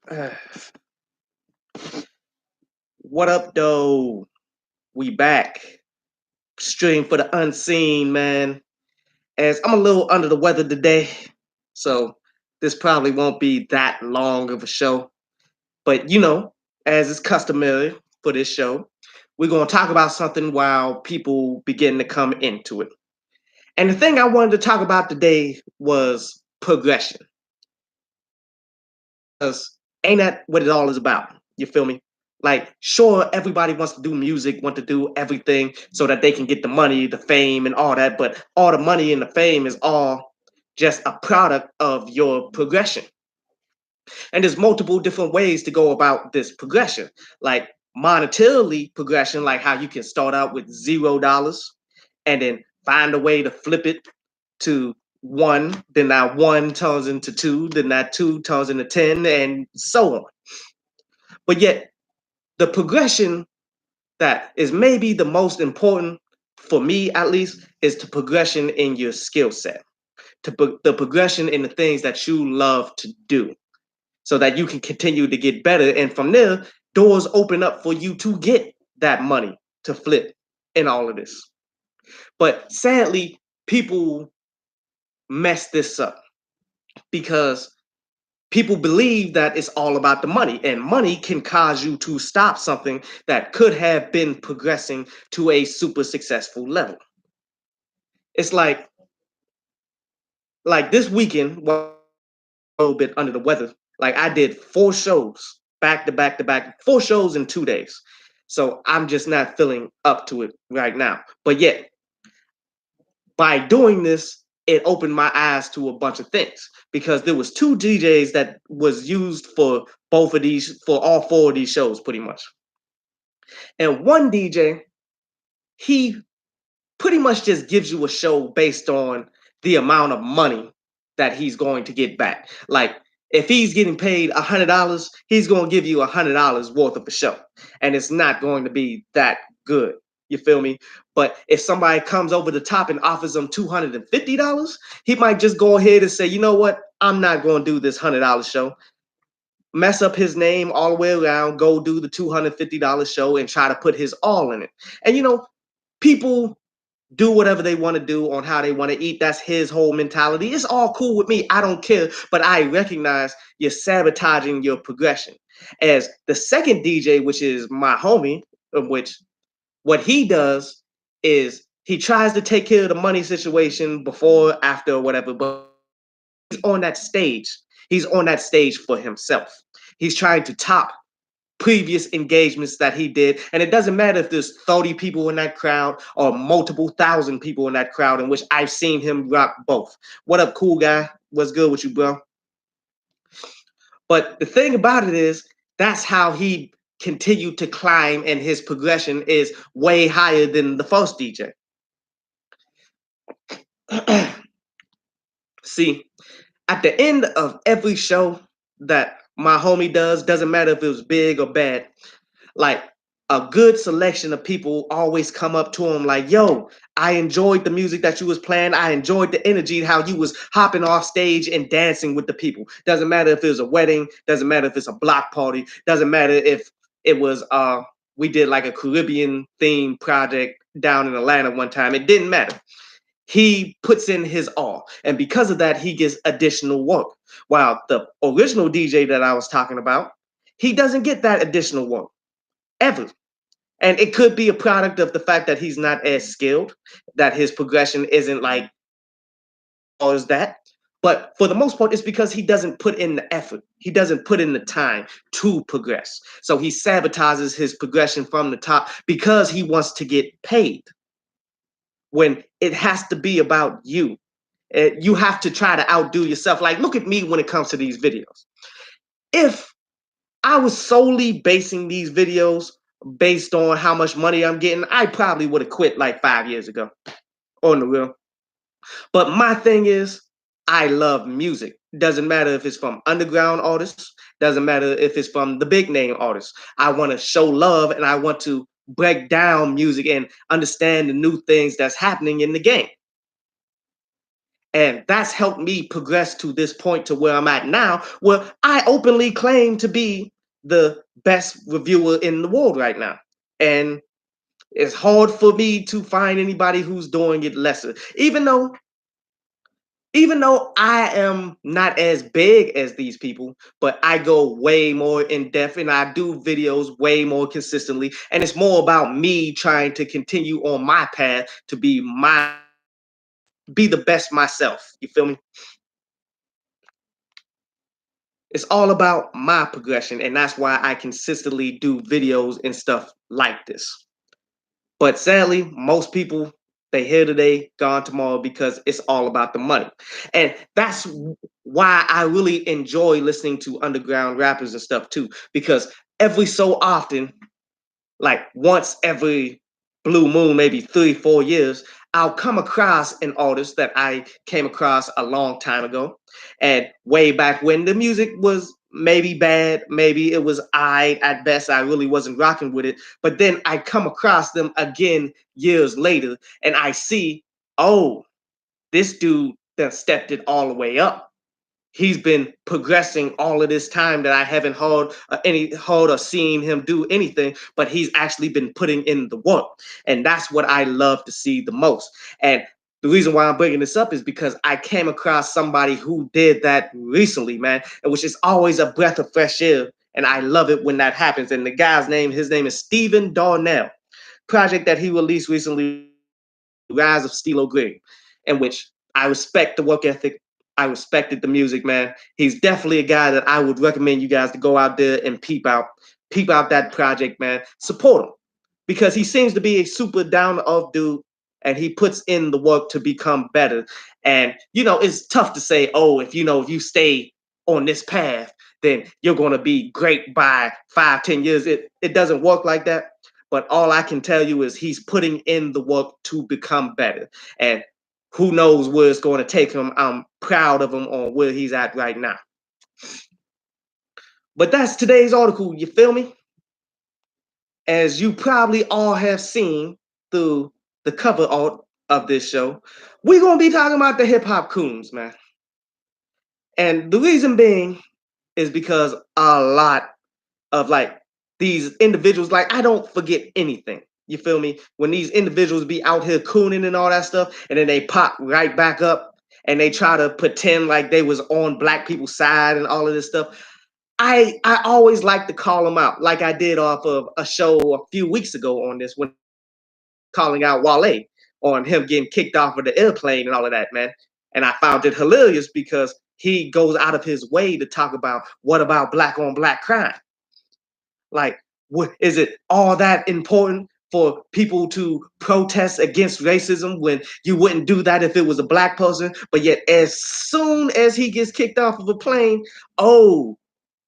Uh, what up, though? We back. Stream for the unseen, man. As I'm a little under the weather today, so this probably won't be that long of a show. But as is customary for this show, we're going to talk about something while people begin to come into it. And the thing I wanted to talk about today was progression. Because ain't that what it all is about? You feel me? Like, sure, everybody wants to do music, want to do everything so that they can get the money, the fame, and all that. But all the money and the fame is all just a product of your progression. And there's multiple different ways to go about this progression. Like monetarily progression, like how you can start out with $0 and then find a way to flip it to one, then that one turns into two, then that two turns into 10, and so on. But yet, the progression that is maybe the most important for me, at least, is the progression in your skill set, the progression in the things that you love to do, so that you can continue to get better. And from there, doors open up for you to get that money to flip in all of this. But sadly, people mess this up because people believe that it's all about the money, and money can cause you to stop something that could have been progressing to a super successful level. It's like this weekend, well, a little bit under the weather. Like I did 4 shows back to back to back, 4 shows in 2 days. So I'm just not feeling up to it right now. But yet, by doing this, it opened my eyes to a bunch of things because there was two DJs that was used for both of these, for all 4 of these shows, pretty much. And one DJ, he pretty much just gives you a show based on the amount of money that he's going to get back. Like if he's getting paid $100, he's going to give you $100 worth of a show, and it's not going to be that good. You feel me? But if somebody comes over the top and offers him $250, he might just go ahead and say, you know what? I'm not going to do this $100 show. Mess up his name all the way around, go do the $250 show and try to put his all in it. And people do whatever they want to do on how they want to eat. That's his whole mentality. It's all cool with me. I don't care. But I recognize you're sabotaging your progression. As the second DJ, which is my homie, of which what he does is he tries to take care of the money situation before, after, or whatever, but he's on that stage. He's on that stage for himself. He's trying to top previous engagements that he did. And it doesn't matter if there's 30 people in that crowd or multiple thousand people in that crowd, in which I've seen him rock both. What up, cool guy? What's good with you, bro? But the thing about it is, that's how he continued to climb, and his progression is way higher than the first DJ. See, at the end of every show that my homie does, doesn't matter if it was big or bad, like a good selection of people always come up to him like, yo, I enjoyed the music that you was playing. I enjoyed the energy, how you was hopping off stage and dancing with the people. Doesn't matter if it was a wedding, doesn't matter if it's a block party, doesn't matter if it was we did like a Caribbean themed project down in Atlanta one time. It didn't matter. He puts in his all, and because of that, he gets additional work. While the original DJ that I was talking about, he doesn't get that additional work ever. And it could be a product of the fact that he's not as skilled, that his progression isn't like all as that. But for the most part, it's because he doesn't put in the effort. He doesn't put in the time to progress. So he sabotages his progression from the top because he wants to get paid, when it has to be about you. You have to try to outdo yourself. Like, look at me when it comes to these videos. If I was solely basing these videos based on how much money I'm getting, I probably would have quit like 5 years ago on the real. But my thing is, I love music. Doesn't matter if it's from underground artists, doesn't matter if it's from the big name artists. I want to show love, and I want to break down music and understand the new things that's happening in the game. And that's helped me progress to this point to where I'm at now, where I openly claim to be the best reviewer in the world right now. And it's hard for me to find anybody who's doing it lesser. Even though I am not as big as these people, but I go way more in depth and I do videos way more consistently. And it's more about me trying to continue on my path to be the best myself. You feel me? It's all about my progression, and that's why I consistently do videos and stuff like this. But sadly, most people, they here today, gone tomorrow, because it's all about the money. And that's why I really enjoy listening to underground rappers and stuff too, because every so often, like once every blue moon, maybe 3, 4 years, I'll come across an artist that I came across a long time ago. And way back when the music was maybe bad, maybe it was I at best, I really wasn't rocking with it. But then I come across them again years later and I see, oh, this dude that stepped it all the way up. He's been progressing all of this time that I haven't heard or seen him do anything, but he's actually been putting in the work, and that's what I love to see the most. And the reason why I'm bringing this up is because I came across somebody who did that recently, man, and which is always a breath of fresh air, and I love it when that happens. And the guy's name, his name is Stephen Darnell. Project that he released recently, Rise of Stilo Green, in which I respect the work ethic. I respected the music, man. He's definitely a guy that I would recommend you guys to go out there and peep out that project, man. Support him because he seems to be a super down to earth dude, and he puts in the work to become better. And it's tough to say, oh, if you stay on this path, then you're going to be great by 5, 10 years. It doesn't work like that. But all I can tell you is he's putting in the work to become better. And who knows where it's going to take him. I'm proud of him on where he's at right now. But that's today's article, you feel me? As you probably all have seen through the cover art of this show, we're going to be talking about the hip hop coons, man. And the reason being is because a lot of like these individuals, like I don't forget anything. You feel me? When these individuals be out here cooning and all that stuff, and then they pop right back up and they try to pretend like they was on black people's side and all of this stuff. I always like to call them out, like I did off of a show a few weeks ago on this, when calling out Wale on him getting kicked off of the airplane and all of that, man. And I found it hilarious because he goes out of his way to talk about what about black on black crime. Like, is it all that important for people to protest against racism when you wouldn't do that if it was a black person? But yet, as soon as he gets kicked off of a plane, oh,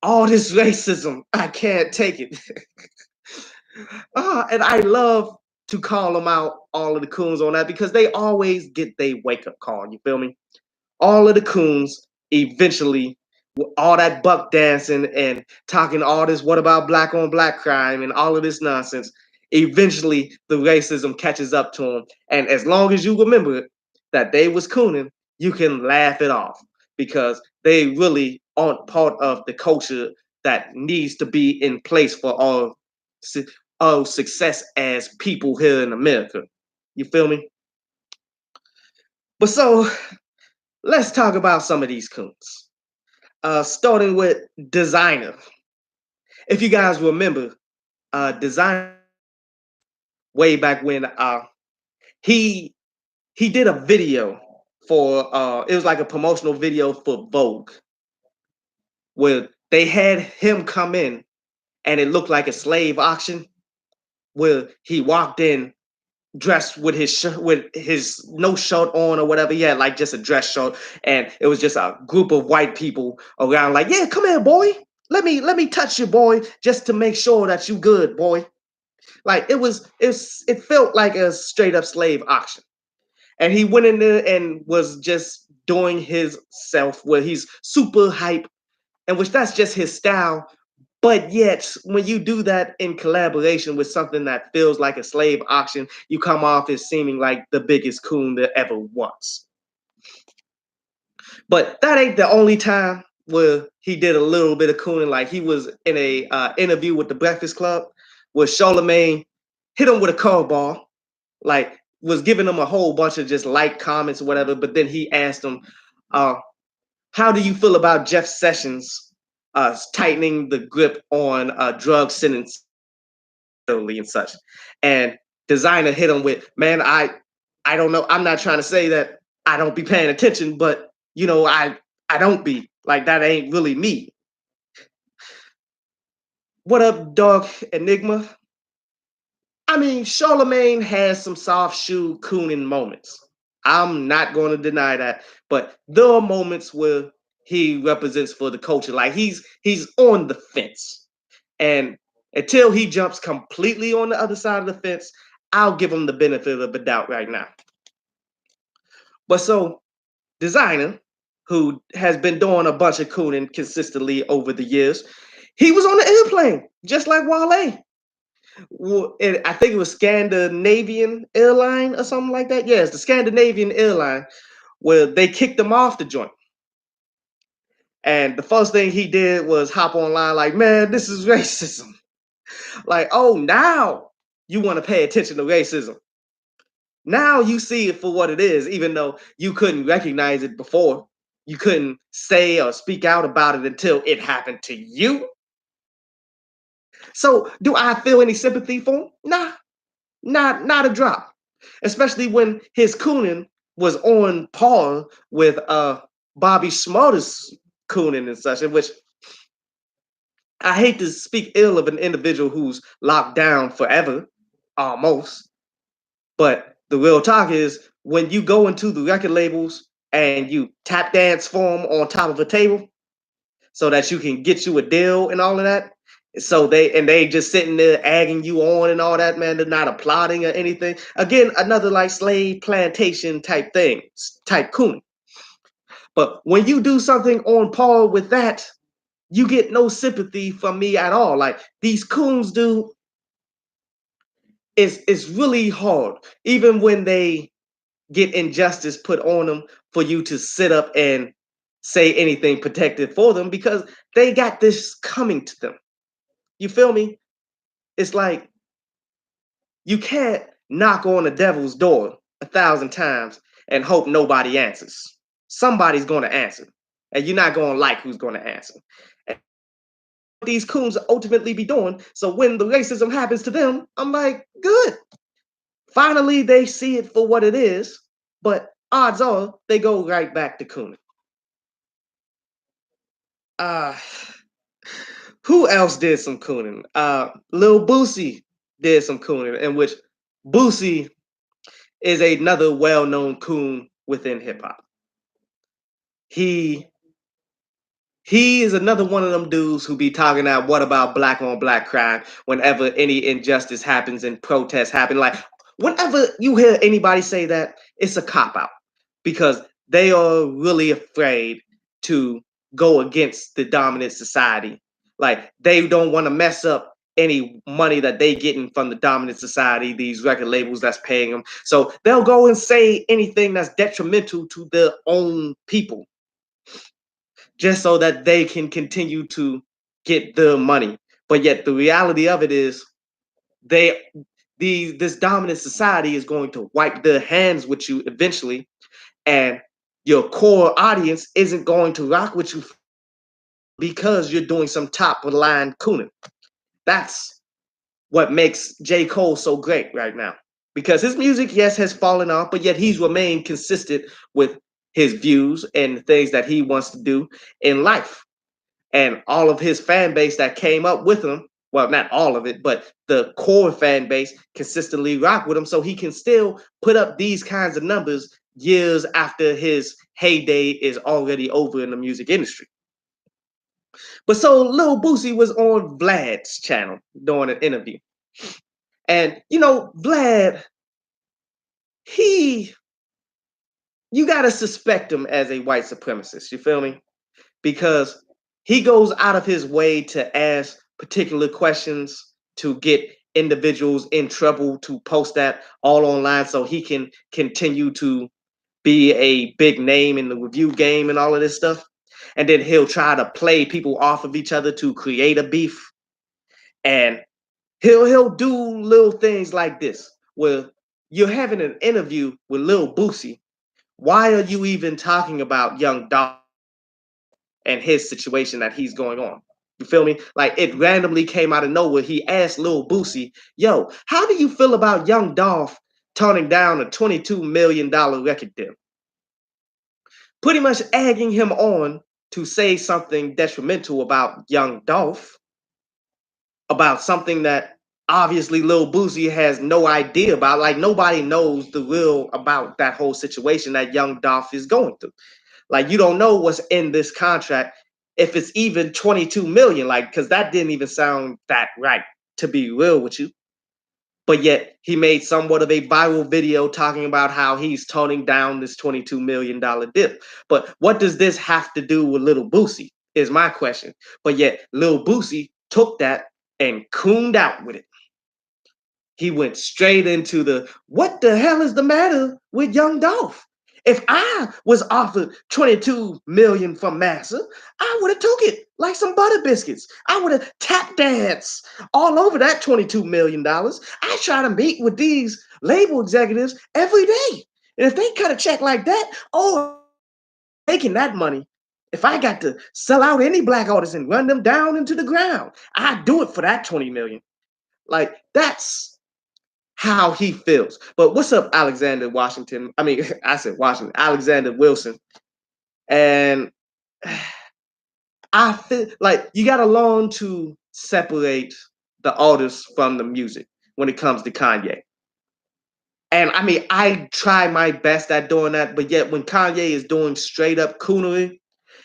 all this racism, I can't take it. And I love to call them out, all of the coons on that, because they always get their wake up call. You feel me? All of the coons eventually, all that buck dancing and talking all this what about black on black crime and all of this nonsense, eventually the racism catches up to them. And as long as you remember that they was cooning, you can laugh it off because they really aren't part of the culture that needs to be in place for all success as people here in America. You feel me? But so let's talk about some of these coons. Starting with Designer. If you guys remember, Designer, way back when, he he did a video for it was like a promotional video for Vogue, where they had him come in and it looked like a slave auction, where he walked in dressed with his shirt, with his no shirt on or whatever. He had like just a dress shirt, and it was just a group of white people around, like, yeah, come here, boy. Let me touch you, boy, just to make sure that you good, boy. Like it felt like a straight up slave auction. And he went in there and was just doing his self where he's super hype, and which that's just his style. But yet, when you do that in collaboration with something that feels like a slave auction, you come off as seeming like the biggest coon there ever was. But that ain't the only time where he did a little bit of cooning. Like he was in a interview with the Breakfast Club where Charlemagne hit him with a curveball, like was giving him a whole bunch of just light comments or whatever. But then he asked him, uh, "How do you feel about Jeff Sessions tightening the grip on drug sentences and such?" And Designer hit him with, "Man, I don't know. I'm not trying to say that I don't be paying attention, but I don't be like that. Ain't really me." What up, dog? Enigma? I mean, Charlemagne has some soft shoe cooning moments. I'm not going to deny that, but there are moments where he represents for the culture. Like he's on the fence, and until he jumps completely on the other side of the fence, I'll give him the benefit of the doubt right now. But so Designer, who has been doing a bunch of cooning consistently over the years, he was on the airplane just like Wale. I think it was Scandinavian airline or something like that. Yes, the Scandinavian airline where they kicked him off the joint. And the first thing he did was hop online like, "Man, this is racism." Like, oh, now you want to pay attention to racism. Now you see it for what it is, even though you couldn't recognize it before. You couldn't say or speak out about it until it happened to you. So, do I feel any sympathy for him? Nah, not a drop. Especially when his cooning was on par with Bobby Schmurder's cooning and such, in which I hate to speak ill of an individual who's locked down forever, almost. But the real talk is when you go into the record labels and you tap dance for them on top of a table so that you can get you a deal and all of that. So they just sitting there egging you on and all that, man. They're not applauding or anything. Again, another like slave plantation type thing, type coon. But when you do something on par with that, you get no sympathy from me at all. Like these coons do, it's really hard. Even when they get injustice put on them for you to sit up and say anything protected for them because they got this coming to them. You feel me? It's like you can't knock on the devil's door 1,000 times and hope nobody answers. Somebody's going to answer, and you're not going to like who's going to answer. And these coons ultimately be doing. So when the racism happens to them, I'm like, good. Finally, they see it for what it is, but odds are they go right back to cooning. Uh, who else did some cooning? Lil Boosie did some cooning, in which Boosie is another well-known coon within hip hop. He he is another one of them dudes who be talking about what about black on black crime whenever any injustice happens and protests happen. Like whenever you hear anybody say that, it's a cop out because they are really afraid to go against the dominant society. Like they don't want to mess up any money that they getting from the dominant society, these record labels that's paying them. So they'll go and say anything that's detrimental to their own people just so that they can continue to get the money. But yet the reality of it is they this dominant society is going to wipe their hands with you eventually, and your core audience isn't going to rock with you because you're doing some top of the line cooning. That's what makes J. Cole so great right now. Because his music, yes, has fallen off, but yet he's remained consistent with his views and things that he wants to do in life. And all of his fan base that came up with him, well, not all of it, but the core fan base consistently rock with him, so he can still put up these kinds of numbers years after his heyday is already over in the music industry. But so Lil Boosie was on Vlad's channel doing an interview. And Vlad, he you gotta suspect him as a white supremacist, you feel me? Because he goes out of his way to ask particular questions to get individuals in trouble to post that all online so he can continue to be a big name in the review game and all of this stuff. And then he'll try to play people off of each other to create a beef. And he'll do little things like this where you're having an interview with Lil Boosie. Why are you even talking about Young Dolph and his situation that he's going on? You feel me? Like it randomly came out of nowhere. He asked Lil Boosie, "Yo, how do you feel about Young Dolph turning down a $22 million record deal?" Pretty much egging him on to say something detrimental about Young Dolph, about something that obviously Lil Boosie has no idea about. Like nobody knows the real about that whole situation that Young Dolph is going through. Like you don't know what's in this contract, if it's even 22 million, like because that didn't even sound that right, to be real with you. But yet he made somewhat of a viral video talking about how he's toning down this $22 million deal. But what does this have to do with Little Boosie? Is my question. But yet Lil Boosie took that and cooned out with it. He went straight into the what the hell is the matter with Young Dolph? If I was offered 22 million from Massa, I would have took it like some butter biscuits. I would have tap danced all over that $22 million. I try to meet with these label executives every day. And if they cut a check like that, oh, making that money. If I got to sell out any black artists and run them down into the ground, I'd do it for that 20 million. Like that's how he feels. But what's up, Alexander Washington? I mean, I said Washington, Alexander Wilson. And I feel like you got to learn to separate the artist from the music when it comes to Kanye. And I mean, I try my best at doing that, but yet when Kanye is doing straight up coonery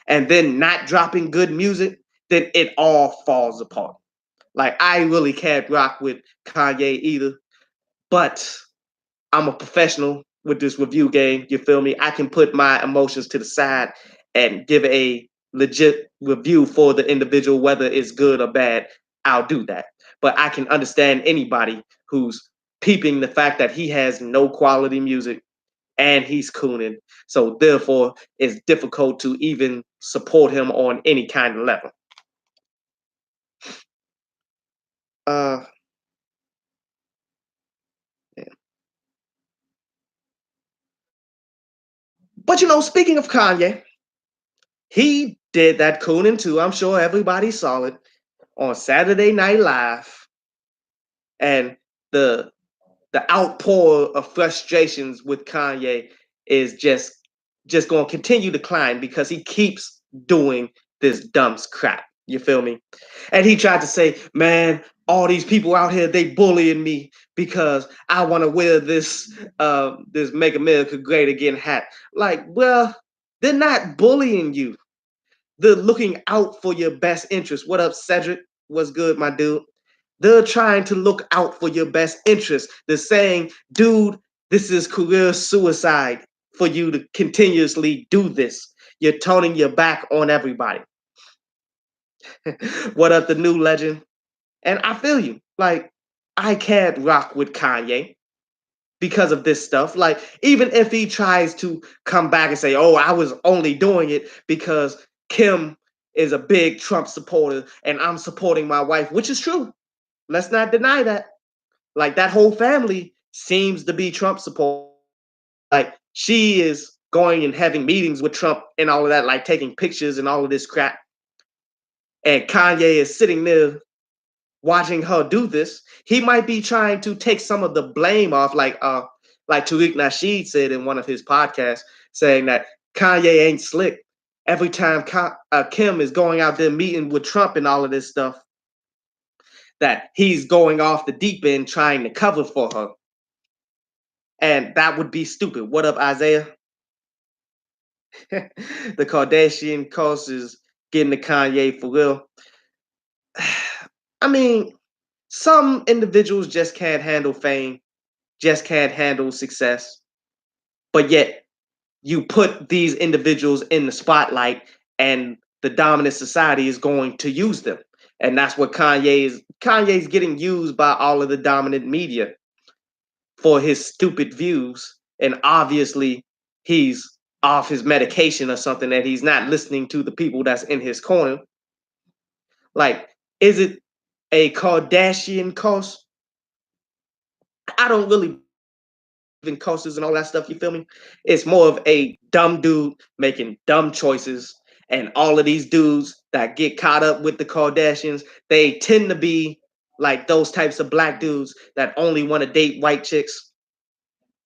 and then not dropping good music, then it all falls apart. Like I really can't rock with Kanye either, but I'm a professional with this review game. You feel me? I can put my emotions to the side and give a legit review for the individual, whether it's good or bad. I'll do that. But I can understand anybody who's peeping the fact that he has no quality music and he's cooning. So therefore, it's difficult to even support him on any kind of level. Uh, yeah. But speaking of Kanye, he did that cooning too. I'm sure everybody saw it on Saturday Night Live, and the the outpour of frustrations with Kanye is just going to continue to climb because he keeps doing this dumb crap. You feel me? And he tried to say, "Man, all these people out here they bullying me because I want to wear this Make America Great Again hat." Like, well, they're not bullying you. They're looking out for your best interest. What up, Cedric? What's good, my dude? They're trying to look out for your best interest. They're saying, "Dude, this is career suicide for you to continuously do this. You're turning your back on everybody." What up, the new legend? And I feel you. Like, I can't rock with Kanye because of this stuff. Like, even if he tries to come back and say, "Oh, I was only doing it because Kim is a big Trump supporter and I'm supporting my wife," which is true. Let's not deny that. Like, that whole family seems to be Trump supporters. Like, she is going and having meetings with Trump and all of that, like taking pictures and all of this crap. And Kanye is sitting there watching her do this. He might be trying to take some of the blame off, like Tariq Nasheed said in one of his podcasts, saying that Kanye ain't slick. Every time Kim is going out there meeting with Trump and all of this stuff, that he's going off the deep end trying to cover for her. And that would be stupid. What up, Isaiah? The Kardashian course is getting to Kanye for real. I mean, some individuals just can't handle fame, just can't handle success. But yet, you put these individuals in the spotlight, and the dominant society is going to use them. And that's what Kanye is. Kanye's getting used by all of the dominant media for his stupid views. And obviously, he's off his medication or something, that he's not listening to the people that's in his corner. Like, is it a Kardashian curse? I don't really in curses and all that stuff. You feel me? It's more of a dumb dude making dumb choices, and all of these dudes that get caught up with the Kardashians, they tend to be like those types of black dudes that only want to date white chicks,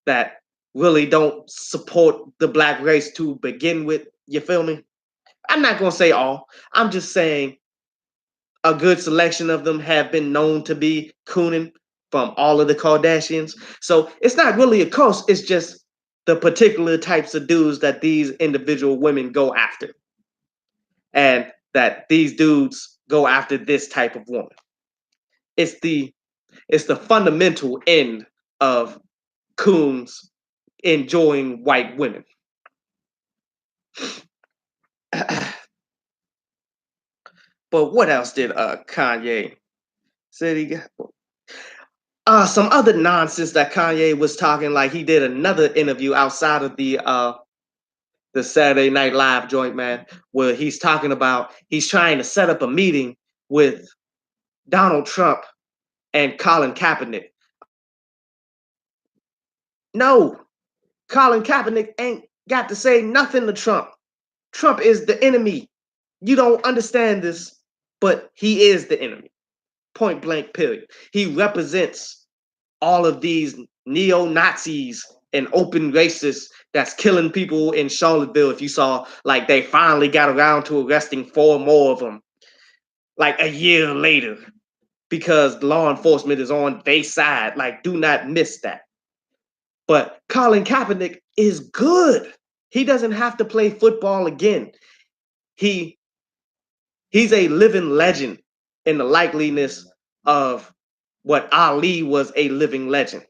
that really don't support the black race to begin with. You feel me? I'm not gonna say all. I'm just saying a good selection of them have been known to be cooning from all of the Kardashians. So it's not really a curse. It's just the particular types of dudes that these individual women go after, and that these dudes go after this type of woman. It's the it's the fundamental end of coons enjoying white women. But what else did Kanye said he got? Some other nonsense that Kanye was talking, like he did another interview outside of the Saturday Night Live joint, man, where he's talking about he's trying to set up a meeting with Donald Trump and Colin Kaepernick. No, Colin Kaepernick ain't got to say nothing to Trump. Trump is the enemy. You don't understand this, but he is the enemy. Point blank, period. He represents all of these neo-Nazis and open racists that's killing people in Charlottesville. If you saw, like, they finally got around to arresting 4 more of them, like a year later, because law enforcement is on their side. Like, do not miss that. But Colin Kaepernick is good. He doesn't have to play football again. He he's a living legend in the likeliness of what Ali was a living legend.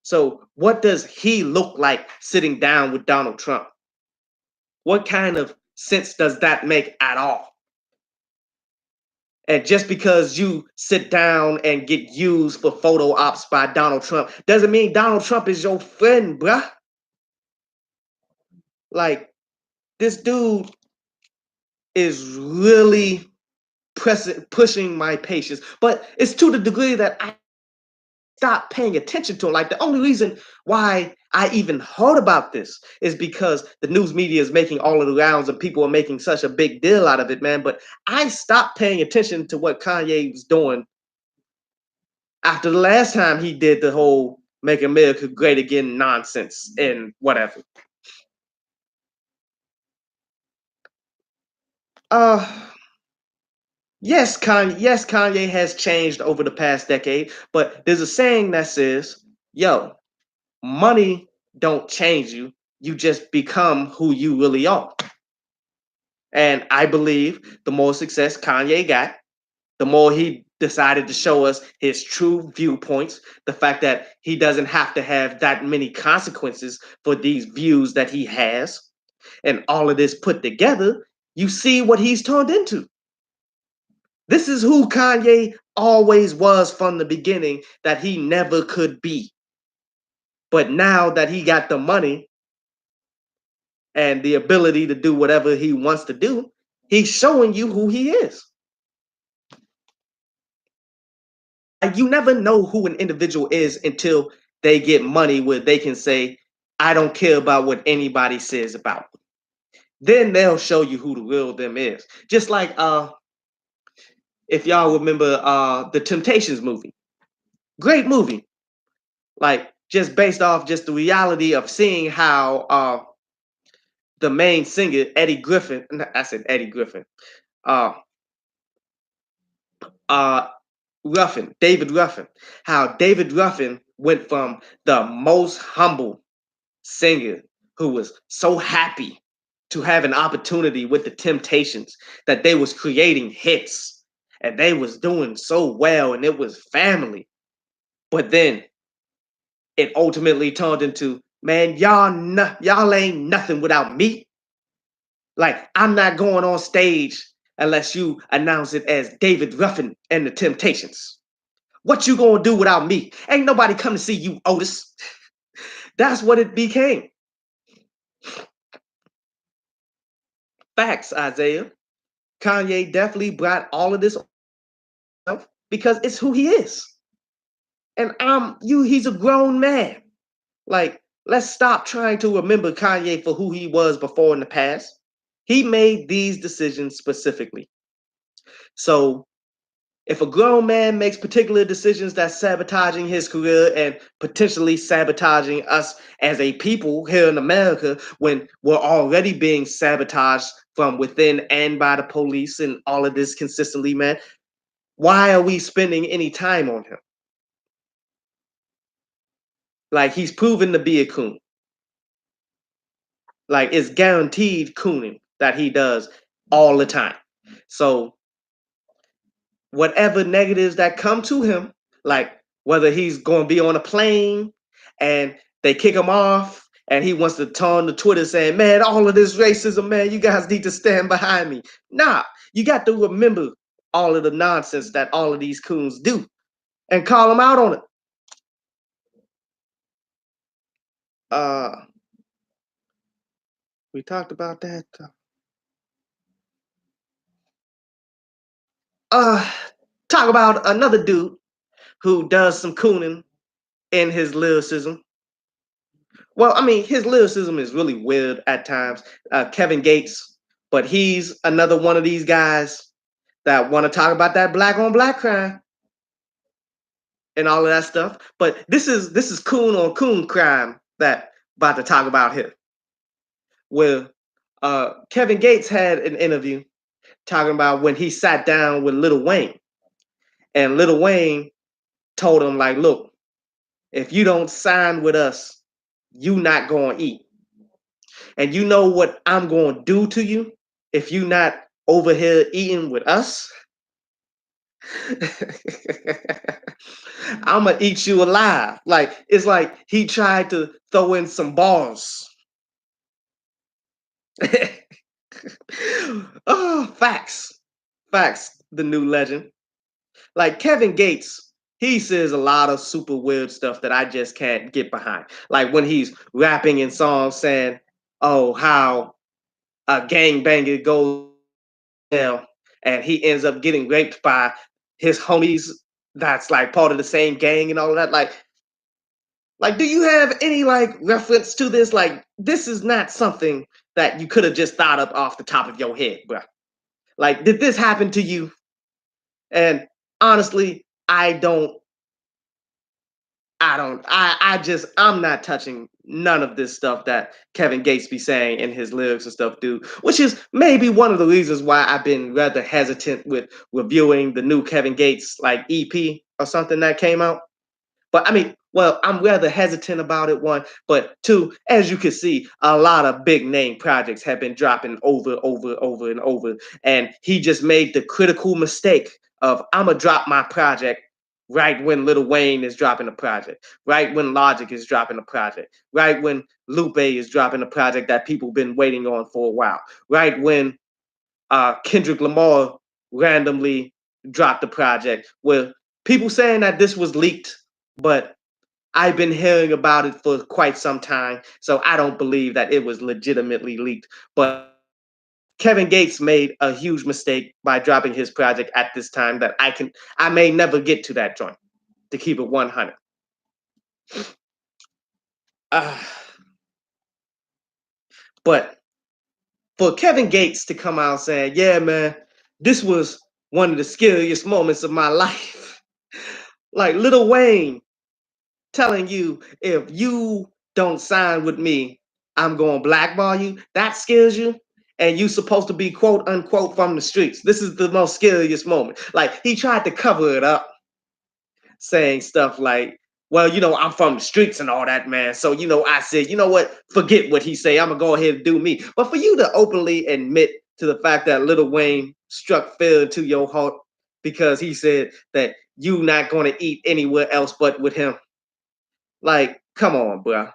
So, what does he look like sitting down with Donald Trump? What kind of sense does that make at all? And just because you sit down and get used for photo ops by Donald Trump doesn't mean Donald Trump is your friend, bruh. Like, this dude is really pushing my patience, but it's to the degree that I stop paying attention to him. Like, the only reason why I even heard about this is because the news media is making all of the rounds and people are making such a big deal out of it, man. But I stopped paying attention to what Kanye was doing after the last time he did the whole "Make America Great Again" nonsense and whatever. Uh yes, Kanye has changed over the past decade, but there's a saying that says, yo, money don't change you. You just become who you really are. And I believe the more success Kanye got, the more he decided to show us his true viewpoints, the fact that he doesn't have to have that many consequences for these views that he has, and all of this put together, you see what he's turned into. This is who Kanye always was from the beginning, that he never could be. But now that he got the money and the ability to do whatever he wants to do, he's showing you who he is. You never know who an individual is until they get money where they can say, I don't care about what anybody says about me. Then they'll show you who the real them is. Just like if y'all remember the Temptations movie. Great movie. Like, just based off just the reality of seeing how the main singer, Eddie Griffin, I said Eddie Griffin, uh, uh, Ruffin, David Ruffin, how David Ruffin went from the most humble singer who was so happy to have an opportunity with the Temptations, that they was creating hits and they was doing so well and it was family. But then it ultimately turned into, man, y'all ain't nothing without me. Like, I'm not going on stage unless you announce it as David Ruffin and the Temptations. What you gonna do without me? Ain't nobody come to see you, Otis. That's what it became. Facts, Isaiah. Kanye definitely brought all of this up because it's who he is. And he's a grown man. Like, let's stop trying to remember Kanye for who he was before in the past. He made these decisions specifically. So if a grown man makes particular decisions that's sabotaging his career and potentially sabotaging us as a people here in America when we're already being sabotaged from within and by the police and all of this consistently, man, why are we spending any time on him? Like, he's proven to be a coon. Like, it's guaranteed cooning that he does all the time. So whatever negatives that come to him, like whether he's going to be on a plane and they kick him off and he wants to turn to Twitter saying, man, all of this racism, man, you guys need to stand behind me. Nah, you got to remember all of the nonsense that all of these coons do and call them out on it. Uh, we talked about that. Uh, Talk about another dude who does some cooning in his lyricism. Well, I mean, his lyricism is really weird at times. Kevin Gates, but he's another one of these guys that want to talk about that black on black crime and all of that stuff. But this is coon on coon crime that about to talk about here. Where Kevin Gates had an interview talking about when he sat down with Lil Wayne, and Lil Wayne told him like, "Look, if you don't sign with us, you not gonna eat. And you know what I'm gonna do to you if you not over here eating with us? I'm gonna eat you alive." Like, it's like he tried to throw in some bars. Oh, facts. Facts, the new legend. Like Kevin Gates, he says a lot of super weird stuff that I just can't get behind. Like when he's rapping in songs saying, oh, how a gangbanger goes down and he ends up getting raped by his homies that's like part of the same gang and all of that. Like, do you have any like reference to this? Like, this is not something that you could have just thought of off the top of your head, bro. Like, did this happen to you? And honestly, I'm not touching none of this stuff that Kevin Gates be saying in his lyrics and stuff, dude. Which is maybe one of the reasons why I've been rather hesitant with reviewing the new Kevin Gates like EP or something that came out. But I mean, well, I'm rather hesitant about it, one. But two, as you can see, a lot of big name projects have been dropping over and over. And he just made the critical mistake of I'm gonna drop my project right when Lil Wayne is dropping a project, right when Logic is dropping a project, right when Lupe is dropping a project that people been waiting on for a while, right when Kendrick Lamar randomly dropped a project where people saying that this was leaked, but I've been hearing about it for quite some time, so I don't believe that it was legitimately leaked. But Kevin Gates made a huge mistake by dropping his project at this time that I may never get to that joint, to keep it 100. Uh, but for Kevin Gates to come out saying, "Yeah, man, this was one of the scariest moments of my life," like Lil Wayne telling you if you don't sign with me, I'm going to blackball you. That scares you. And you supposed to be quote unquote from the streets. This is the most scariest moment. Like he tried to cover it up, saying stuff like, well, I'm from the streets and all that, man. So, I said, you know what? Forget what he say. I'm gonna go ahead and do me. But for you to openly admit to the fact that Lil Wayne struck fear to your heart because he said that you not gonna eat anywhere else but with him. Like, come on, bro.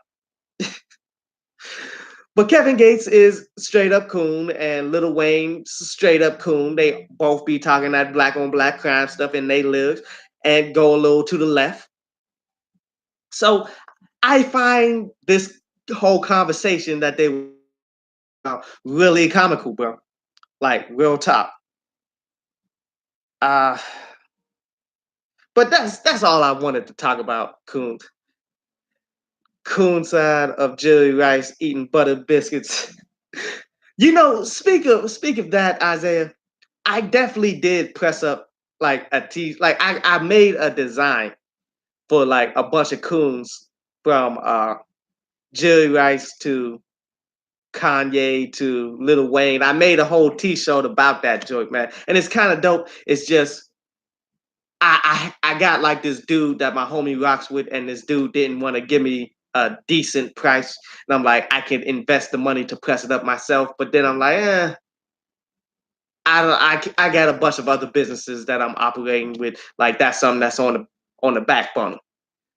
But Kevin Gates is straight up coon, and Lil Wayne straight up coon. They both be talking that black on black crime stuff in they lyrics and go a little to the left. So I find this whole conversation that they were really comical, bro. Like real top. Uh but that's all I wanted to talk about, Coon. Coon side of Jerry Rice eating butter biscuits. Speak of that, Isaiah. I definitely did press up like a T like I made a design for like a bunch of coons from Jerry Rice to Kanye to Lil Wayne. I made a whole T-shirt about that joke, man. And it's kind of dope. It's just I got like this dude that my homie rocks with, and this dude didn't want to give me a decent price. And I'm like, I can invest the money to press it up myself. But then I'm like, I don't. I got a bunch of other businesses that I'm operating with. Like that's something that's on the back burner.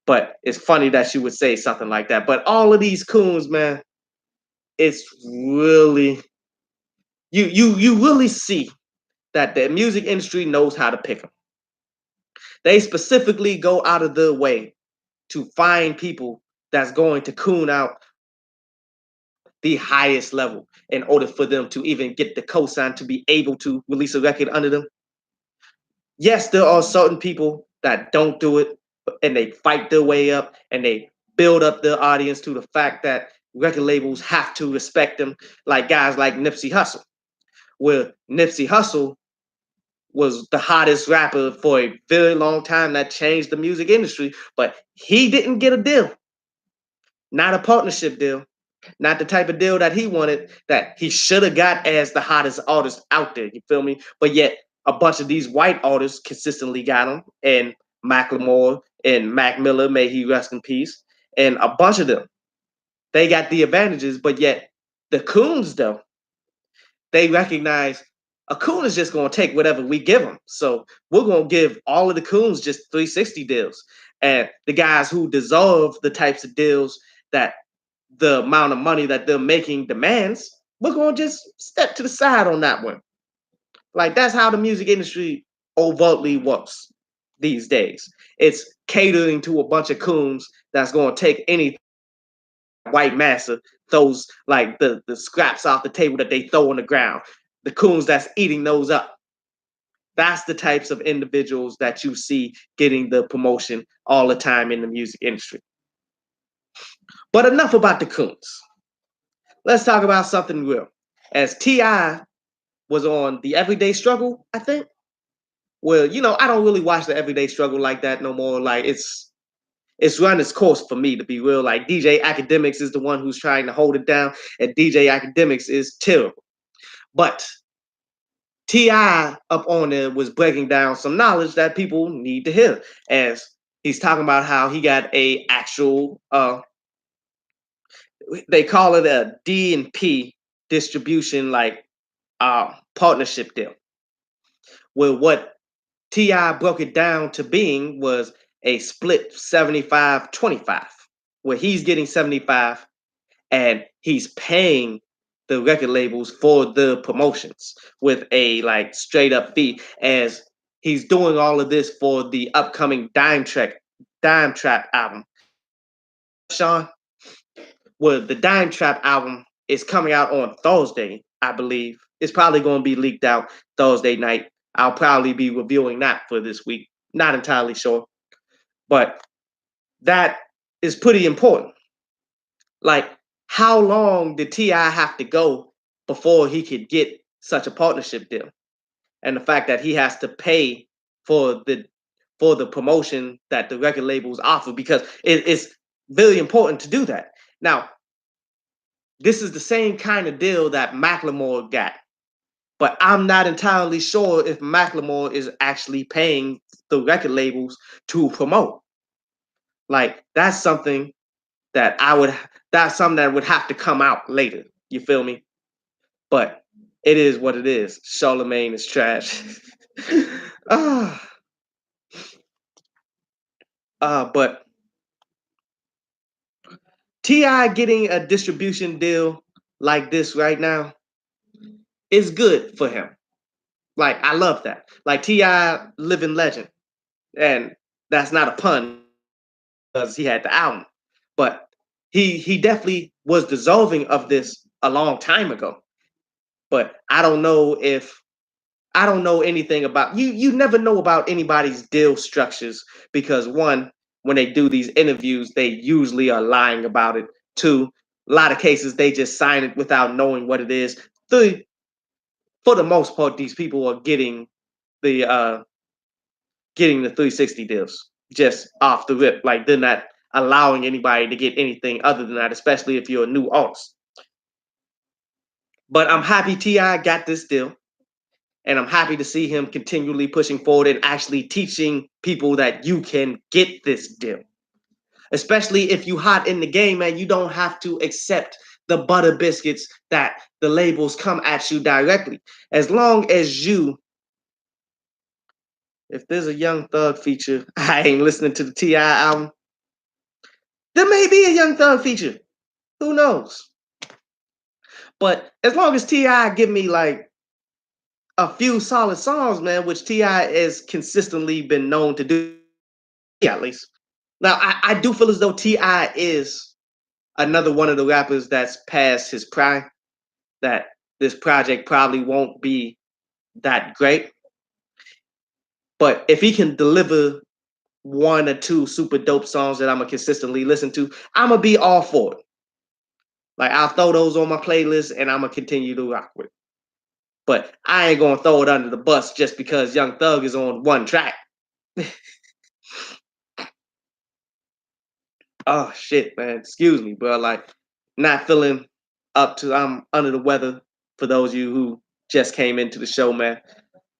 But it's funny that you would say something like that. But all of these coons, man, it's really you really see that the music industry knows how to pick them. They specifically go out of their way to find people that's going to coon out the highest level in order for them to even get the cosign to be able to release a record under them. Yes, there are certain people that don't do it and they fight their way up and they build up their audience to the fact that record labels have to respect them, like guys like Nipsey Hussle, where Nipsey Hussle was the hottest rapper for a very long time that changed the music industry, but he didn't get a deal, not a partnership deal, not the type of deal that he wanted, that he should have got as the hottest artist out there. You feel me? But yet, a bunch of these white artists consistently got him, and Macklemore and Mac Miller, may he rest in peace, and a bunch of them. They got the advantages, but yet the Coons, though, they recognize a coon is just going to take whatever we give them. So we're going to give all of the coons just 360 deals. And the guys who deserve the types of deals that the amount of money that they're making demands, we're going to just step to the side on that one. Like that's how the music industry overtly works these days. It's catering to a bunch of coons that's going to take any white massa throws like the scraps off the table that they throw on the ground. The coons that's eating those up. That's the types of individuals that you see getting the promotion all the time in the music industry. But enough about the coons. Let's talk about something real. As T.I. was on the Everyday Struggle, I think. Well, I don't really watch the Everyday Struggle like that no more. Like it's run its course for me, to be real. Like DJ Academics is the one who's trying to hold it down, and DJ Academics is terrible. But T.I. up on there was breaking down some knowledge that people need to hear, as he's talking about how he got a actual they call it a D and P distribution, like partnership deal. Where what T.I. broke it down to being was a split 75-25, where he's getting 75 and he's paying the record labels for the promotions with a like straight up fee, as he's doing all of this for the upcoming Dime Trap album. Sean, well, the Dime Trap album is coming out on Thursday, I believe. It's probably going to be leaked out Thursday night. I'll probably be reviewing that for this week. Not entirely sure, but that is pretty important. Like, how long did T.I. have to go before he could get such a partnership deal? And the fact that he has to pay for the promotion that the record labels offer, because it's very important to do that. Now, this is the same kind of deal that Macklemore got, but I'm not entirely sure if Macklemore is actually paying the record labels to promote. Like that I would that's something that would have to come out later. You feel me? But it is what it is. Charlemagne is trash. uh, but T.I. getting a distribution deal like this right now is good for him. Like I love that. Like T.I. living legend. And that's not a pun because he had the album. But he definitely was deserving of this a long time ago. But I don't know anything about you. You never know about anybody's deal structures because one, when they do these interviews, they usually are lying about it. Two, a lot of cases they just sign it without knowing what it is. Three, for the most part, these people are the getting the 360 deals just off the rip. Like they're not allowing anybody to get anything other than that, especially if you're a new artist. But I'm happy Ti got this deal. And I'm happy to see him continually pushing forward and actually teaching people that you can get this deal. Especially if you hot in the game, man, you don't have to accept the butter biscuits that the labels come at you directly. As long as you, if there's a Young Thug feature, I ain't listening to the Ti album. There may be a Young Thug feature. Who knows? But as long as Ti give me like a few solid songs, man, which Ti has consistently been known to do, at least. Now, I do feel as though Ti is another one of the rappers that's past his prime. That this project probably won't be that great, but if he can deliver one or two super dope songs that I'm gonna consistently listen to, I'm gonna be all for it. Like I'll throw those on my playlist and I'm gonna continue to rock with it. But I ain't gonna throw it under the bus just because Young Thug is on one track. Oh shit, man. Excuse me, bro. Like not feeling up to I'm under the weather for those of you who just came into the show, man.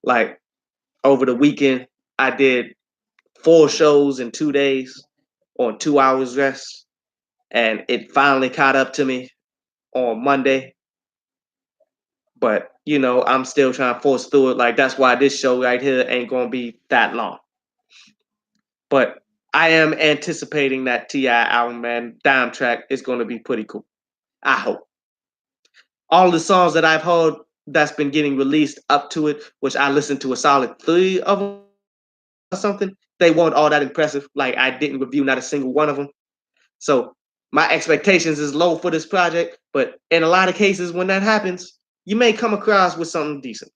Like over the weekend, I did 4 shows in 2 days on 2 hours rest. And it finally caught up to me on Monday. But you know, I'm still trying to force through it. Like that's why this show right here ain't gonna be that long. But I am anticipating that Ti album, man. Dime track is gonna be pretty cool. I hope. All the songs that I've heard that's been getting released up to it, which I listened to a solid 3 of them or something, they weren't all that impressive. Like I didn't review not a single one of them. So my expectations is low for this project, but in a lot of cases when that happens, you may come across with something decent.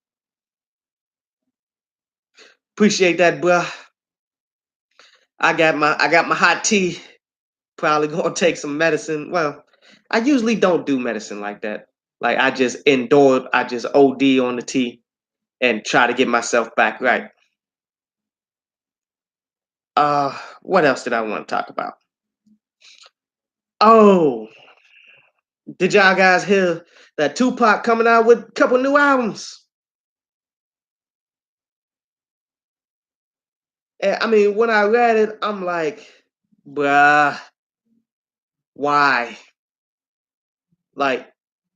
Appreciate that, bruh. I got my hot tea. Probably gonna take some medicine. Well, I usually don't do medicine like that. Like I just endure, I just OD on the tea and try to get myself back right. What else did I want to talk about? Oh, did y'all guys hear that Tupac coming out with a couple new albums? And I mean, when I read it, I'm like, bruh, why? Like,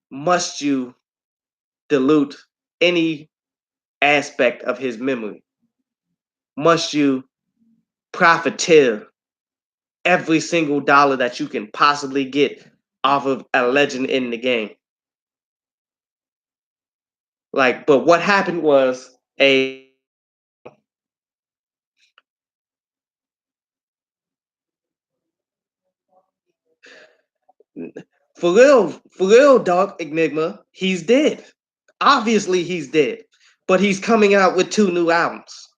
must you dilute any aspect of his memory? Must you profiteer every single dollar that you can possibly get off of a legend in the game? Like, but what happened was a for real, dog Enigma, he's dead. Obviously, he's dead, but he's coming out with 2 new albums,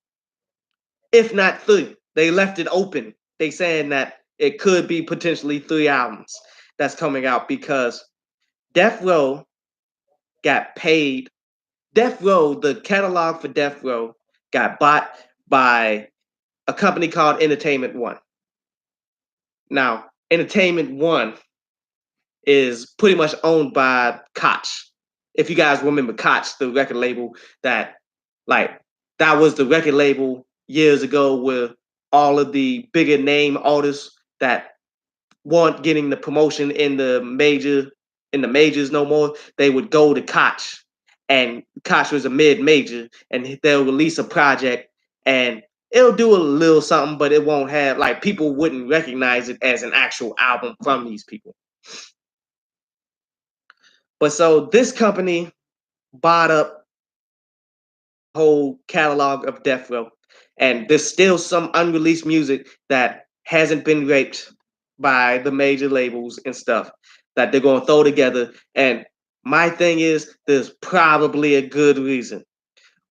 if not 3. They left it open. They saying that it could be potentially 3 albums that's coming out because Death Row got paid. Death Row, the catalog for Death Row, got bought by a company called Entertainment One. Now, Entertainment One is pretty much owned by Koch. If you guys remember Koch, the record label that, like, that was the record label years ago where all of the bigger name artists that weren't getting the promotion in the majors no more, they would go to Koch, and Koch was a mid major, and they'll release a project, and it'll do a little something, but it won't have like people wouldn't recognize it as an actual album from these people. But so this company bought up the whole catalog of Death Row, and there's still some unreleased music that hasn't been raped by the major labels and stuff that they're going to throw together. And My thing is, there's probably a good reason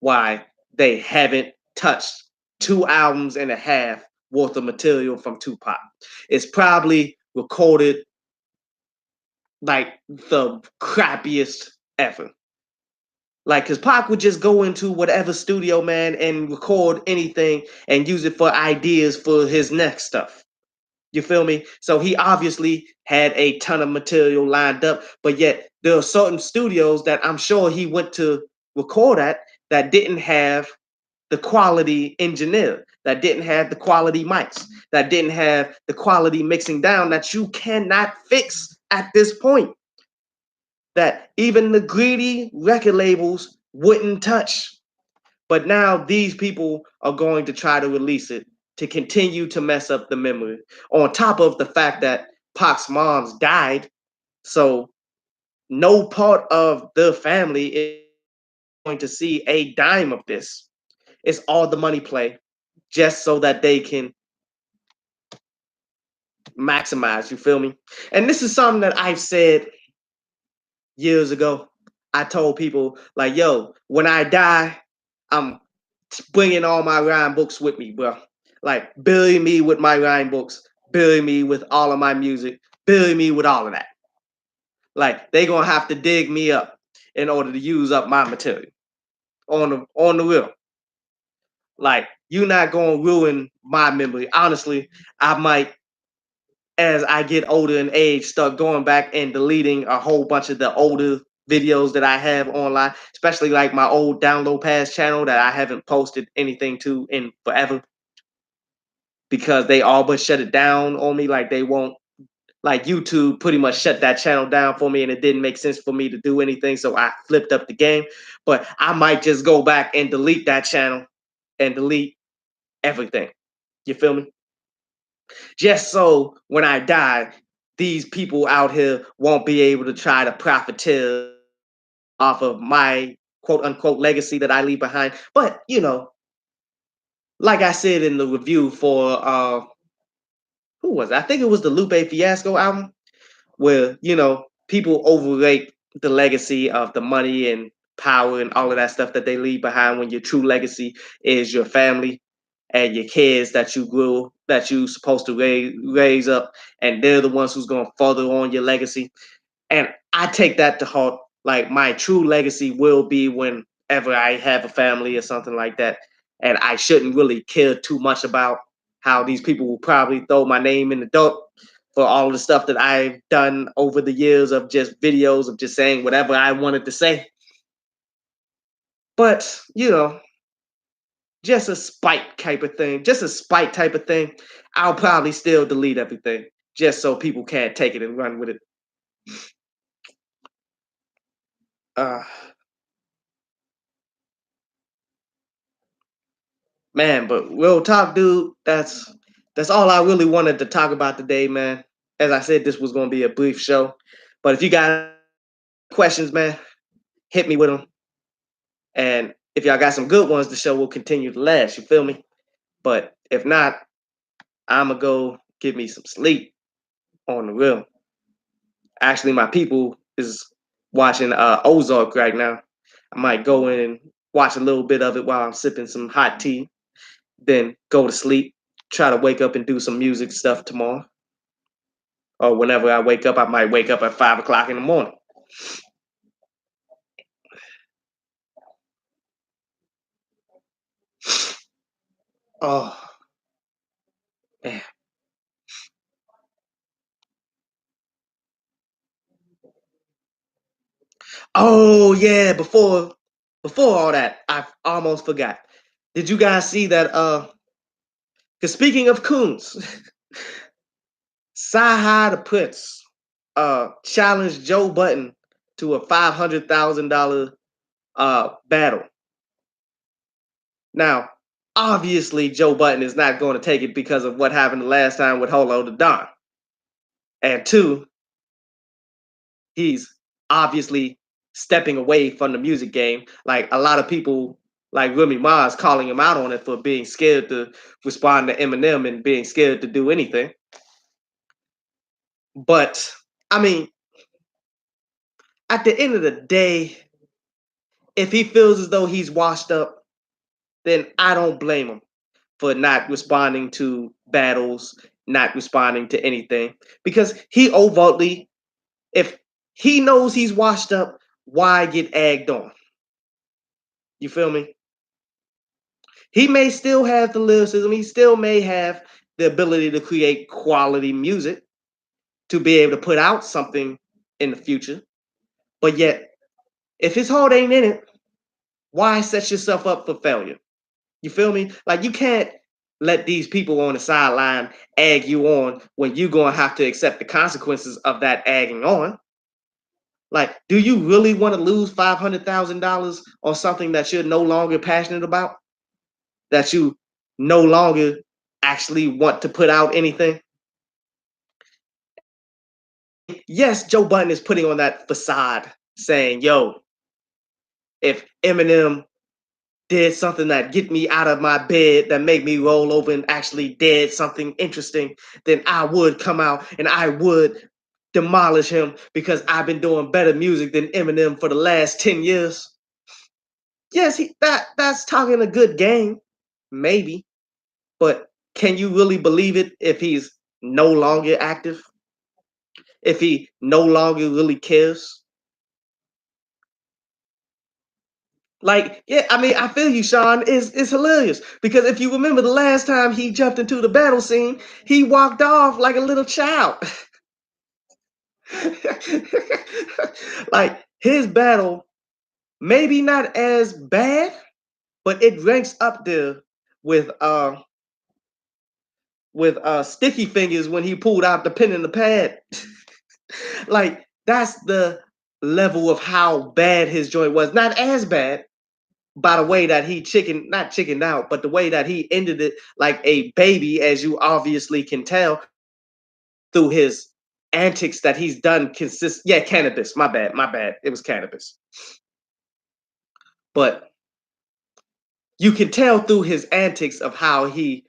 why they haven't touched 2 albums and a half worth of material from Tupac. It's probably recorded like the crappiest ever. Like, cause Pac would just go into whatever studio, man, and record anything and use it for ideas for his next stuff. You feel me? So he obviously had a ton of material lined up, but yet there are certain studios that I'm sure he went to record at that didn't have the quality engineer, that didn't have the quality mics, that didn't have the quality mixing down that you cannot fix at this point, that even the greedy record labels wouldn't touch. But now these people are going to try to release it to continue to mess up the memory. On top of the fact that Pac's mom's died, so no part of the family is going to see a dime of this. It's all the money play, just so that they can maximize. You feel me? And this is something that I've said years ago. I told people like, "Yo, when I die, I'm bringing all my rhyme books with me, bro. Like, bury me with my rhyme books, bury me with all of my music, bury me with all of that. Like, they gonna have to dig me up in order to use up my material on the real. Like, you're not gonna ruin my memory. Honestly, I might, as I get older in age, start going back and deleting a whole bunch of the older videos that I have online, especially like my old download pass channel that I haven't posted anything to in forever because they all but shut it down on me. Like, they won't, like, YouTube pretty much shut that channel down for me, and it didn't make sense for me to do anything. So I flipped up the game. But I might just go back and delete that channel and delete everything. You feel me? Just so when I die, these people out here won't be able to try to profiteer off of my quote unquote legacy that I leave behind. But like I said in the review for who was it? I think it was the Lupe Fiasco album, where people overrate the legacy of the money and power and all of that stuff that they leave behind, when your true legacy is your family and your kids that you grew, that you supposed to raise up, and they're the ones who's going to further on your legacy. And I take that to heart. Like, my true legacy will be whenever I have a family or something like that, and I shouldn't really care too much about how these people will probably throw my name in the dirt for all the stuff that I've done over the years of just videos of just saying whatever I wanted to say. But just a spite type of thing, just a spite type of thing, I'll probably still delete everything just so people can't take it and run with it. Uh, Man, but real talk, dude, that's all I really wanted to talk about today, man. As I said, this was going to be a brief show, but if you got questions, man, hit me with them. And if y'all got some good ones, the show will continue to last. You feel me? But if not, I'ma go get me some sleep on the real. Actually, my people is watching Ozark right now. I might go in and watch a little bit of it while I'm sipping some hot tea, then go to sleep. Try to wake up and do some music stuff tomorrow. Or whenever I wake up, I might wake up at 5 o'clock in the morning. Oh, man. Oh yeah, before all that, I almost forgot. Did you guys see that because speaking of coons, Saha the Prince challenged Joe Button to a $500,000 battle. Now, obviously, Joe Button is not going to take it because of what happened the last time with Holo the Don. And two, he's obviously stepping away from the music game. Like, a lot of people, like Remy Ma, is calling him out on it for being scared to respond to Eminem and being scared to do anything. But I mean, at the end of the day, if he feels as though he's washed up, then I don't blame him for not responding to battles, not responding to anything, because he overtly, if he knows he's washed up, why get egged on? You feel me? He may still have the lyricism, he still may have the ability to create quality music to be able to put out something in the future. But yet, if his heart ain't in it, why set yourself up for failure? You feel me? Like you can't let these people on the sideline egg you on when you're gonna have to accept the consequences of that egging on. Like, do you really want to lose $500,000 on something that you're no longer passionate about? That you no longer actually want to put out anything? Yes, Joe Budden is putting on that facade saying, yo, if Eminem did something that get me out of my bed, that made me roll over and actually did something interesting, then I would come out and I would demolish him because I've been doing better music than Eminem for the last 10 years. Yes, that's talking a good game, maybe, but can you really believe it if he's no longer active? If he no longer really cares? Like, yeah, I mean, I feel you, Sean. It's hilarious because if you remember the last time he jumped into the battle scene, he walked off like a little child. Like his battle, maybe not as bad, but it ranks up there with Sticky Fingers when he pulled out the pen and the pad. Like that's the level of how bad his joint was. Not as bad, by the way that he not chickened out, but the way that he ended it like a baby, as you obviously can tell through his antics that he's done yeah, cannabis. My bad. It was cannabis. But you can tell through his antics of how he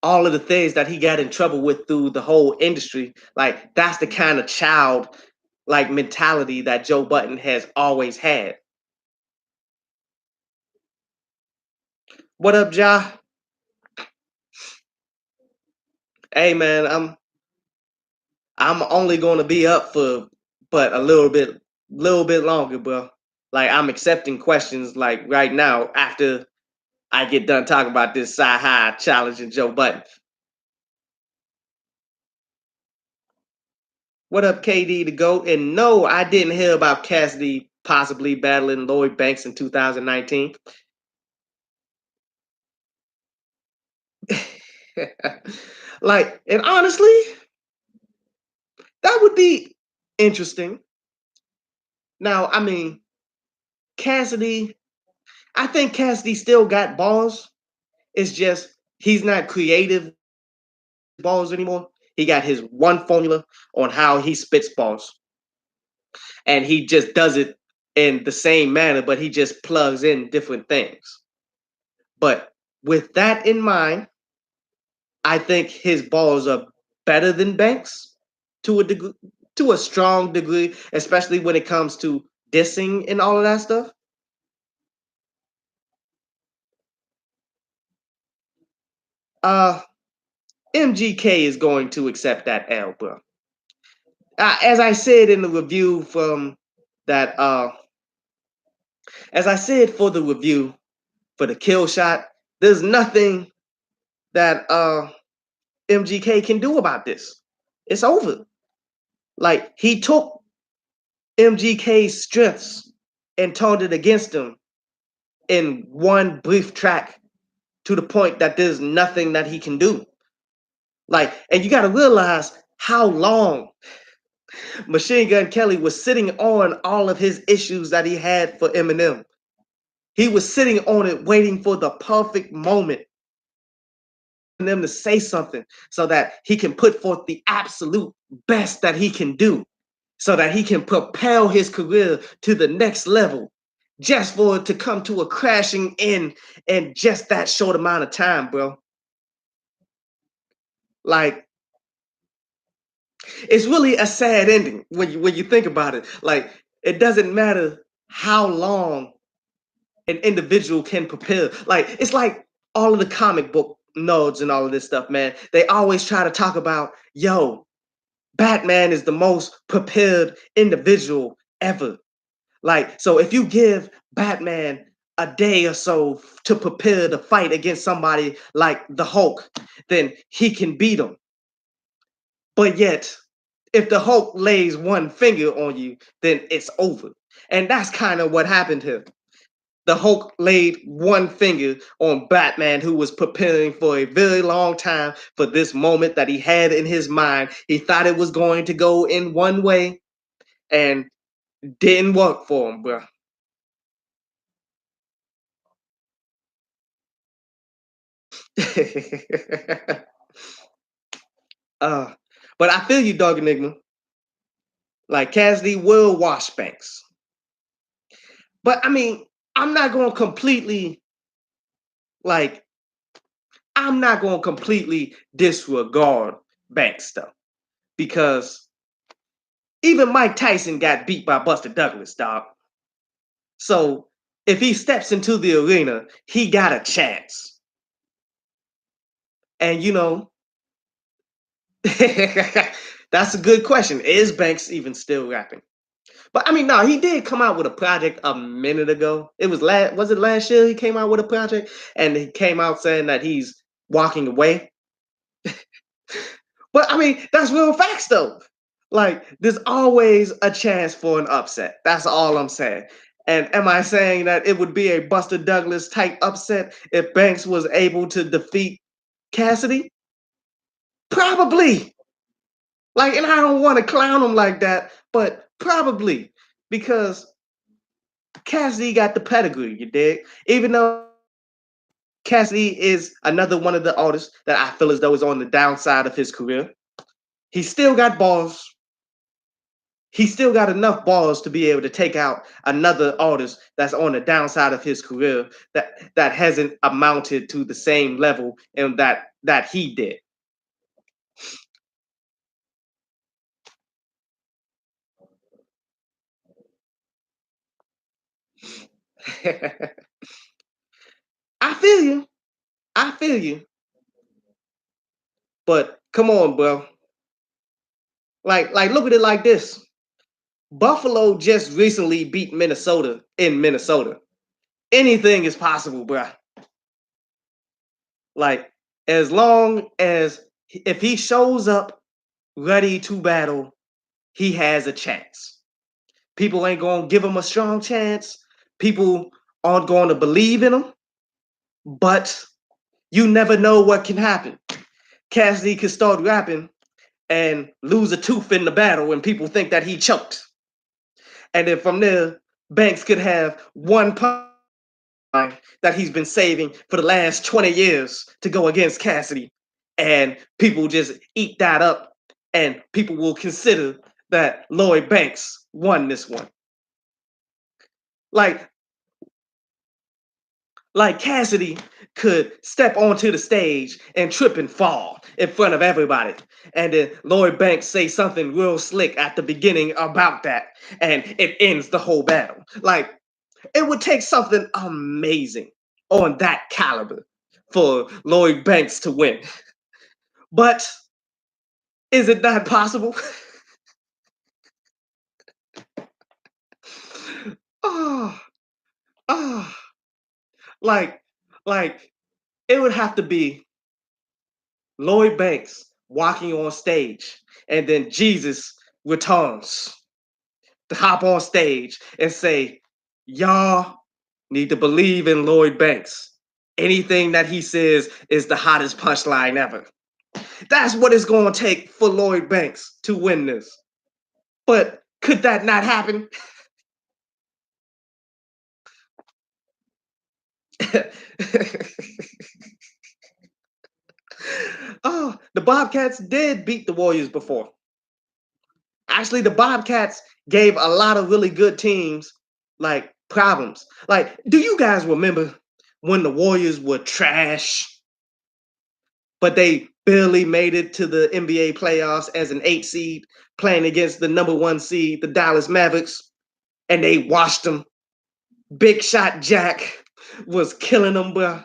all of the things that he got in trouble with through the whole industry. Like that's the kind of child like mentality that Joe Budden has always had. What up, Ja? Hey man, I'm only gonna be up for but a little bit longer, bro. Like I'm accepting questions like right now after I get done talking about this sci-high challenging Joe Budden. What up, KD the GOAT? And no, I didn't hear about Cassidy possibly battling Lloyd Banks in 2019. Like, and honestly, that would be interesting. Now, I mean, Cassidy, I think Cassidy still got balls. It's just he's not creative balls anymore. He got his one formula on how he spits balls. And he just does it in the same manner, but he just plugs in different things. But with that in mind, I think his balls are better than Banks to a degree, to a strong degree, especially when it comes to dissing and all of that stuff. Uh, MGK is going to accept that L, bro. As I said in the review from that, as I said for the review for the kill shot, there's nothing that MGK can do about this. It's over. Like he took MGK's strengths and turned it against him in one brief track to the point that there's nothing that he can do. Like, and you got to realize how long Machine Gun Kelly was sitting on all of his issues that he had for Eminem. He was sitting on it, waiting for the perfect moment for them to say something so that he can put forth the absolute best that he can do, so that he can propel his career to the next level, just for it to come to a crashing end in just that short amount of time, bro. Like, It's really a sad ending when you think about it. Like it doesn't matter how long an individual can prepare. Like it's like all of the comic book nerds and all of this stuff, man. They always try to talk about, yo, Batman is the most prepared individual ever. Like, so if you give Batman a day or so to prepare to fight against somebody like the Hulk, then he can beat him. But yet, if the Hulk lays one finger on you, then it's over. And that's kind of what happened here. The Hulk laid one finger on Batman, who was preparing for a very long time for this moment that he had in his mind. He thought it was going to go in one way and didn't work for him, bro. uh, but I feel you, Dog Enigma. Like Cassidy will wash Banks. But I mean, I'm not going to completely, like, I'm not going to completely disregard Banks, though, because even Mike Tyson got beat by Buster Douglas, dog. So if he steps into the arena, he got a chance. And that's a good question. Is Banks even still rapping? But I mean, no, he did come out with a project a minute ago. It was it last year he came out with a project and he came out saying that he's walking away. But I mean, that's real facts though. Like, there's always a chance for an upset. That's all I'm saying. And am I saying that it would be a Buster Douglas type upset if Banks was able to defeat Cassidy? Probably. Like, and I don't want to clown him like that, but probably because Cassidy got the pedigree, you dig? Even though Cassidy is another one of the artists that I feel as though is on the downside of his career, he still got balls. He still got enough balls to be able to take out another artist that's on the downside of his career that hasn't amounted to the same level and that he did. I feel you. I feel you. But come on, bro. Like look at it like this. Buffalo just recently beat Minnesota in Minnesota. Anything is possible, bro. Like as long as if he shows up ready to battle, he has a chance. People ain't gonna give him a strong chance. People aren't going to believe in him, but you never know what can happen. Cassidy could start rapping and lose a tooth in the battle when people think that he choked. And then from there, Banks could have one punch that he's been saving for the last 20 years to go against Cassidy. And people just eat that up, and people will consider that Lloyd Banks won this one. Like, like Cassidy could step onto the stage and trip and fall in front of everybody. And then Lloyd Banks say something real slick at the beginning about that, and it ends the whole battle. Like, it would take something amazing on that caliber for Lloyd Banks to win. But is it not possible? oh, oh, like, like it would have to be Lloyd Banks walking on stage, and then Jesus returns to hop on stage and say, y'all need to believe in Lloyd Banks. Anything that he says is the hottest punchline ever. That's what it's going to take for Lloyd Banks to win this. But could that not happen? Oh, the Bobcats did beat the Warriors before. Actually, the Bobcats gave a lot of really good teams like problems. Like, do you guys remember when the Warriors were trash, but they barely made it to the NBA playoffs as an 8 seed, playing against the number 1 seed, the Dallas Mavericks, and they washed them. Big Shot Jack was killing them, bro.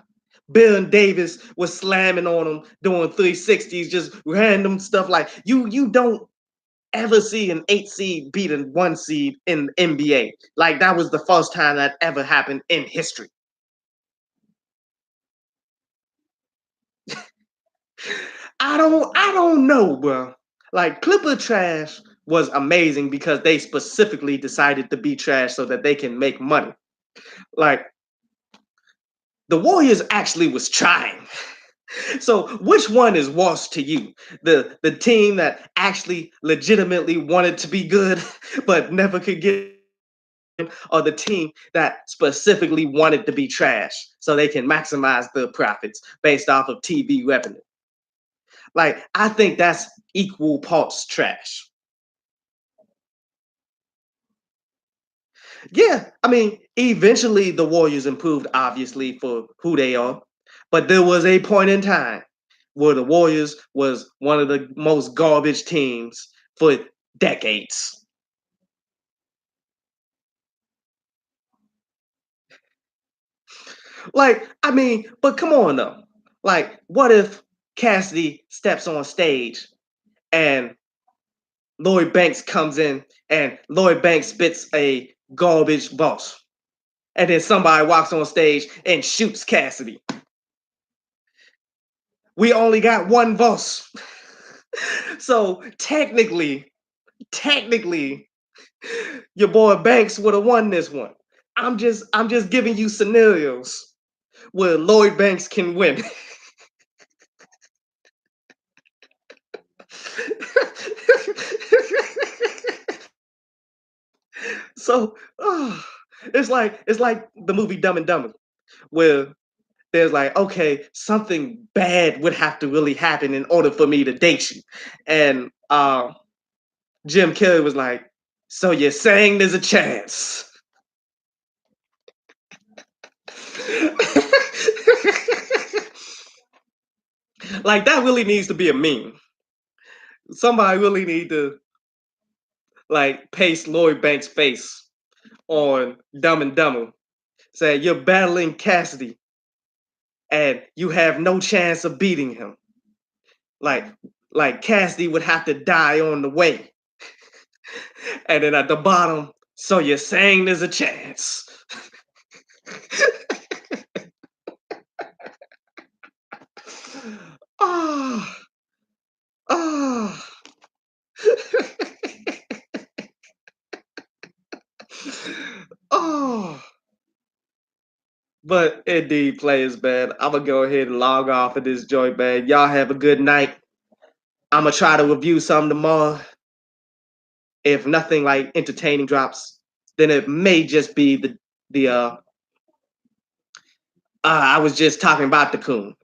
Bill and Davis was slamming on them, doing 360s, just random stuff like you don't ever see an 8 seed beat a 1 seed in the NBA. Like that was the first time that ever happened in history. I don't know, bro. Like Clipper trash was amazing because they specifically decided to be trash so that they can make money. Like the Warriors actually was trying. So which one is worse to you? The team that actually legitimately wanted to be good but never could get, or the team that specifically wanted to be trash so they can maximize the profits based off of TV revenue? Like I think that's equal parts trash. Yeah, I mean, eventually the Warriors improved, obviously, for who they are. But there was a point in time where the Warriors was one of the most garbage teams for decades. Like, I mean, but come on though. Like, what if Cassidy steps on stage and Lloyd Banks comes in and Lloyd Banks spits a garbage boss, and then somebody walks on stage and shoots Cassidy? We only got one boss. So technically, your boy Banks would have won this one. I'm just giving you scenarios where Lloyd Banks can win. So it's like the movie Dumb and Dumber, where there's like, okay, something bad would have to really happen in order for me to date you. And Jim Carrey was like, so you're saying there's a chance? Like that really needs to be a meme. Somebody really need to like paste Lloyd Banks' face on Dumb and Dumber, say you're battling Cassidy and you have no chance of beating him. Like like Cassidy would have to die on the way. And then at the bottom, so you're saying there's a chance. Oh, oh. Oh. But indeed, players, man, I'm gonna go ahead and log off of this joint, man. Y'all have a good night. I'm gonna try to review some tomorrow. If nothing like entertaining drops, then it may just be the I was just talking about the Coon.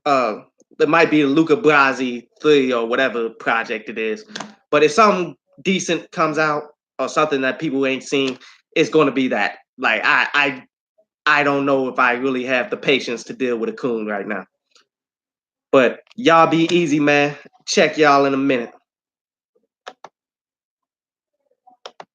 It might be the Luca Brasi 3 or whatever project it is. But if something decent comes out or something that people ain't seen, it's gonna be that. Like I don't know if I really have the patience to deal with a Coon right now. But y'all be easy, man. Check y'all in a minute.